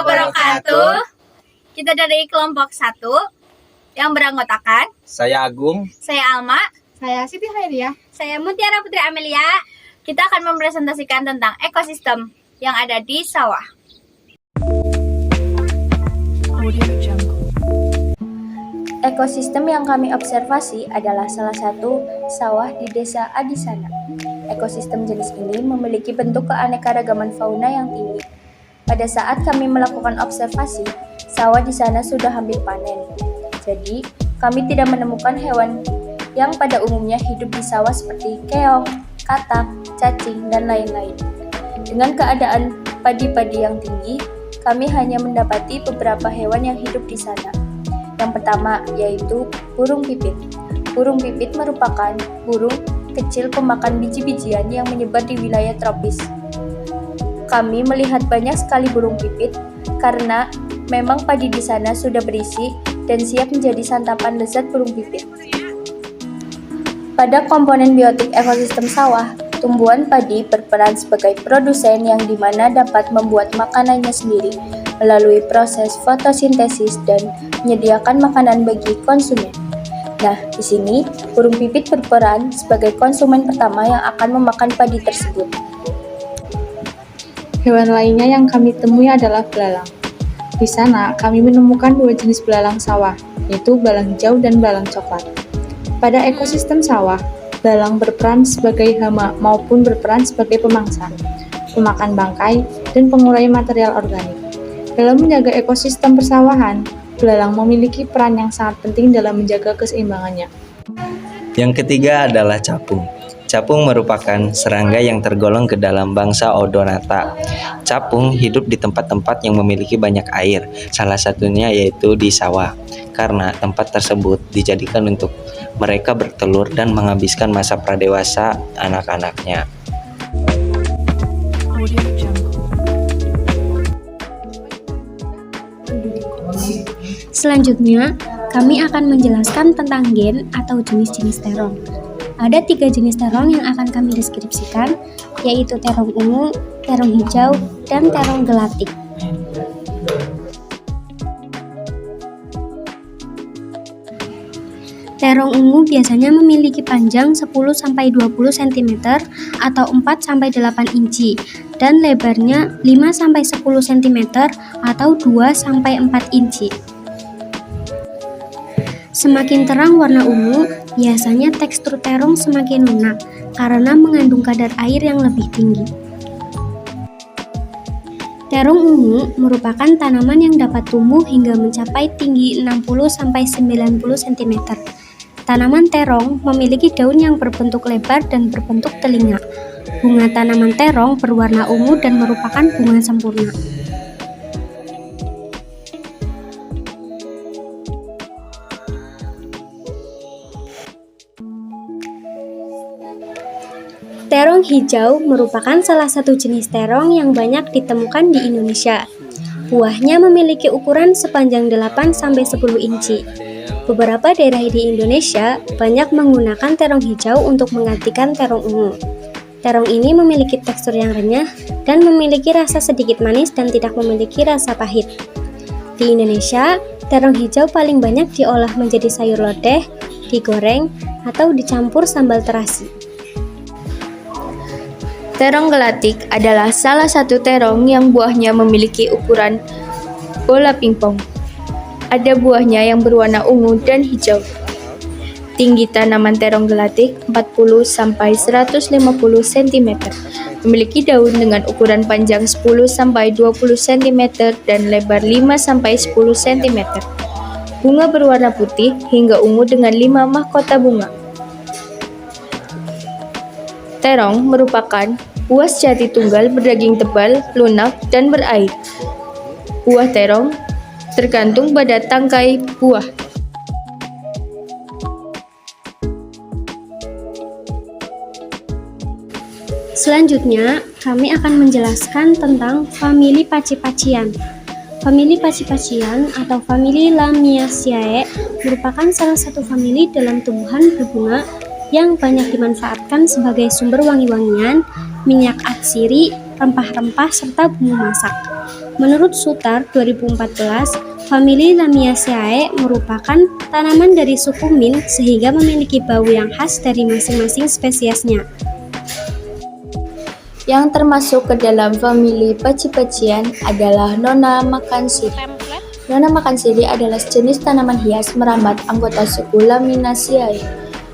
wabarakatuh. Kita dari kelompok 1 yang beranggotakan Saya Agung, saya Alma, Saya Siti Khairia. saya Mutiara Putri Amelia. Kita akan mempresentasikan tentang ekosistem yang ada di sawah. Ekosistem yang kami observasi adalah salah satu sawah di desa Adisana. Ekosistem jenis ini memiliki bentuk keanekaragaman fauna yang tinggi. Pada saat kami melakukan observasi, sawah di sana sudah hampir panen. Jadi, kami tidak menemukan hewan yang pada umumnya hidup di sawah seperti keong, katak, cacing, dan lain-lain. Dengan keadaan padi-padi yang tinggi, kami hanya mendapati beberapa hewan yang hidup di sana. Yang pertama yaitu burung pipit. Burung pipit merupakan burung kecil pemakan biji-bijian yang menyebar di wilayah tropis. Kami melihat banyak sekali burung pipit karena memang padi di sana sudah berisi dan siap menjadi santapan lezat burung pipit. Pada komponen biotik ekosistem sawah, tumbuhan padi berperan sebagai produsen yang dimana dapat membuat makanannya sendiri melalui proses fotosintesis dan menyediakan makanan bagi konsumen. Nah, di sini burung pipit berperan sebagai konsumen pertama yang akan memakan padi tersebut. Hewan lainnya yang kami temui adalah belalang. Di sana, kami menemukan dua jenis belalang sawah, yaitu belalang hijau dan belalang coklat. Pada ekosistem sawah, belalang berperan sebagai hama maupun berperan sebagai pemangsa, pemakan bangkai, dan pengurai material organik. Dalam menjaga ekosistem persawahan, belalang memiliki peran yang sangat penting dalam menjaga keseimbangannya. yang ketiga adalah capung. Capung merupakan serangga yang tergolong ke dalam bangsa Odonata. Capung hidup di tempat-tempat yang memiliki banyak air, salah satunya yaitu di sawah, karena tempat tersebut dijadikan untuk mereka bertelur dan menghabiskan masa pradewasa anak-anaknya. Selanjutnya, kami akan menjelaskan tentang gen atau jenis-jenis terong. Ada 3 jenis terong yang akan kami deskripsikan, yaitu terong ungu, terong hijau, dan terong gelatik. Terong ungu biasanya memiliki panjang 10-20 cm atau 4-8 inci dan lebarnya 5-10 cm atau 2-4 inci. Semakin terang warna ungu, biasanya tekstur terong semakin lunak karena mengandung kadar air yang lebih tinggi. Terong ungu merupakan tanaman yang dapat tumbuh hingga mencapai tinggi 60-90 cm. Tanaman terong memiliki daun yang berbentuk lebar dan berbentuk telinga. Bunga tanaman terong berwarna ungu dan merupakan bunga sempurna. Terong hijau merupakan salah satu jenis terong yang banyak ditemukan di Indonesia. Buahnya memiliki ukuran sepanjang 8-10 inci. Beberapa daerah di Indonesia banyak menggunakan terong hijau untuk menggantikan terong ungu. Terong ini memiliki tekstur yang renyah dan memiliki rasa sedikit manis dan tidak memiliki rasa pahit. Di Indonesia, terong hijau paling banyak diolah menjadi sayur lodeh, digoreng, atau dicampur sambal terasi. Terong gelatik adalah salah satu terong yang buahnya memiliki ukuran bola pingpong. Ada buahnya yang berwarna ungu dan hijau. Tinggi tanaman terong gelatik 40-150 cm. Memiliki daun dengan ukuran panjang 10-20 cm dan lebar 5-10 cm. Bunga berwarna putih hingga ungu dengan 5 mahkota bunga. Terong merupakan buah sejati tunggal berdaging tebal, lunak, dan berair. Buah terong tergantung pada tangkai buah. Selanjutnya, kami akan menjelaskan tentang famili paci-pacian. Famili paci-pacian atau famili Lamiaceae merupakan salah satu famili dalam tumbuhan berbunga yang banyak dimanfaatkan sebagai sumber wangi-wangian, minyak atsiri, rempah-rempah, serta bumbu masak. Menurut Sutar 2014, famili Lamiaceae merupakan tanaman dari suku mint sehingga memiliki bau yang khas dari masing-masing spesiesnya. Yang termasuk ke dalam famili peci-pecian adalah Nona Macansiri. Nona Macansiri adalah sejenis tanaman hias merambat anggota suku Laminaceae.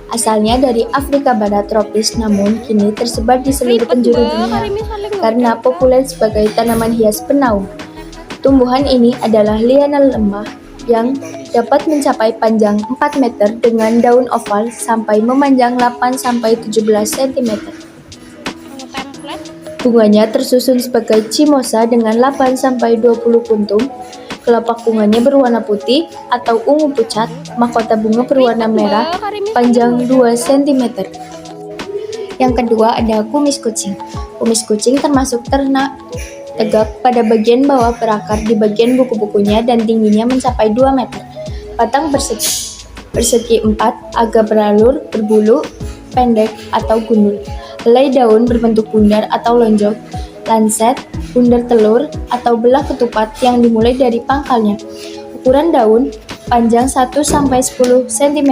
Asalnya dari Afrika Barat tropis namun kini tersebar di seluruh penjuru dunia karena populer sebagai tanaman hias penaung. Tumbuhan ini adalah liana lemah yang dapat mencapai panjang 4 meter dengan daun oval sampai memanjang 8-17 cm. Bunganya tersusun sebagai cimosa dengan 8-20 puntung. Kelopak bunganya berwarna putih atau ungu pucat, mahkota bunga berwarna merah, panjang 2 cm. Yang kedua ada kumis kucing. Kumis kucing termasuk ternak tegak pada bagian bawah berakar di bagian buku-bukunya dan tingginya mencapai 2 meter. Batang bersegi 4, agak beralur, berbulu, pendek atau gundul. Helai daun berbentuk bundar atau lonjong, lanset, bundar telur, atau belah ketupat yang dimulai dari pangkalnya. Ukuran daun, panjang 1-10 cm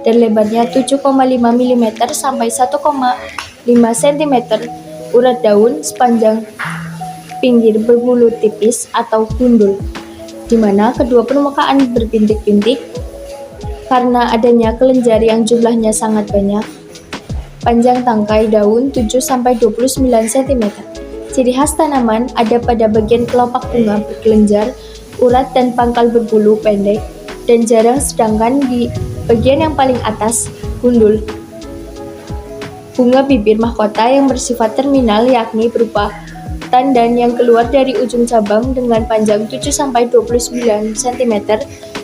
dan lebarnya 7,5 mm sampai 1,5 cm. Urat daun sepanjang pinggir berbulu tipis atau gundul, di mana kedua permukaan berbintik-bintik karena adanya kelenjar yang jumlahnya sangat banyak. Panjang tangkai daun 7-29 cm. Ciri khas tanaman ada pada bagian kelopak bunga berkelenjar, urat dan pangkal berbulu pendek, dan jarang sedangkan di bagian yang paling atas, gundul. Bunga bibir mahkota yang bersifat terminal yakni berupa tandan yang keluar dari ujung cabang dengan panjang 7-29 cm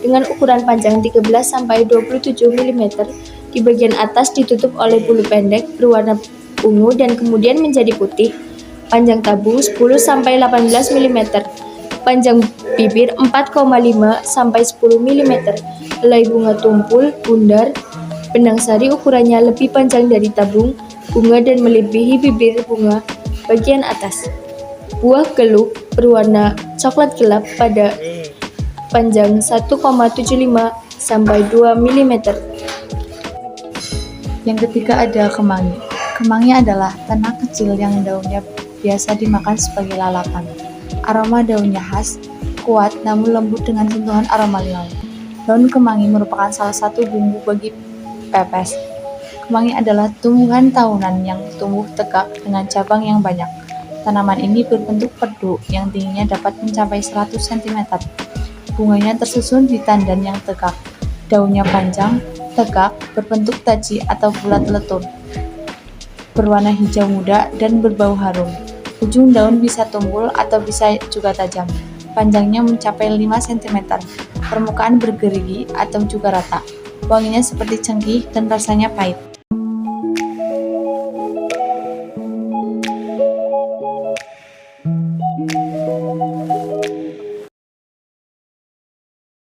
dengan ukuran panjang 13-27 mm. Di bagian atas ditutup oleh bulu pendek berwarna ungu dan kemudian menjadi putih. Panjang tabung 10-18 mm. Panjang bibir 4,5-10 mm. Helai bunga tumpul, bundar. Benang sari ukurannya lebih panjang dari tabung bunga dan melebihi bibir bunga bagian atas. Buah geluk berwarna coklat gelap pada panjang 1,75-2 mm. Yang ketiga ada kemangi. Kemangi adalah tanah kecil yang daunnya biasa dimakan sebagai lalapan. Aroma daunnya khas, kuat namun lembut dengan sentuhan aroma limau. Daun kemangi merupakan salah satu bumbu bagi pepes. Kemangi adalah tumbuhan tahunan yang tumbuh tegak dengan cabang yang banyak. Tanaman ini berbentuk perdu yang tingginya dapat mencapai 100 cm. Bunganya tersusun di tandan yang tegak. Daunnya panjang, tegak, berbentuk taji atau bulat letun, berwarna hijau muda dan berbau harum. Ujung daun bisa tumpul atau bisa juga tajam. Panjangnya mencapai 5 cm. Permukaan bergerigi atau juga rata. Wanginya seperti cengkih dan rasanya pahit.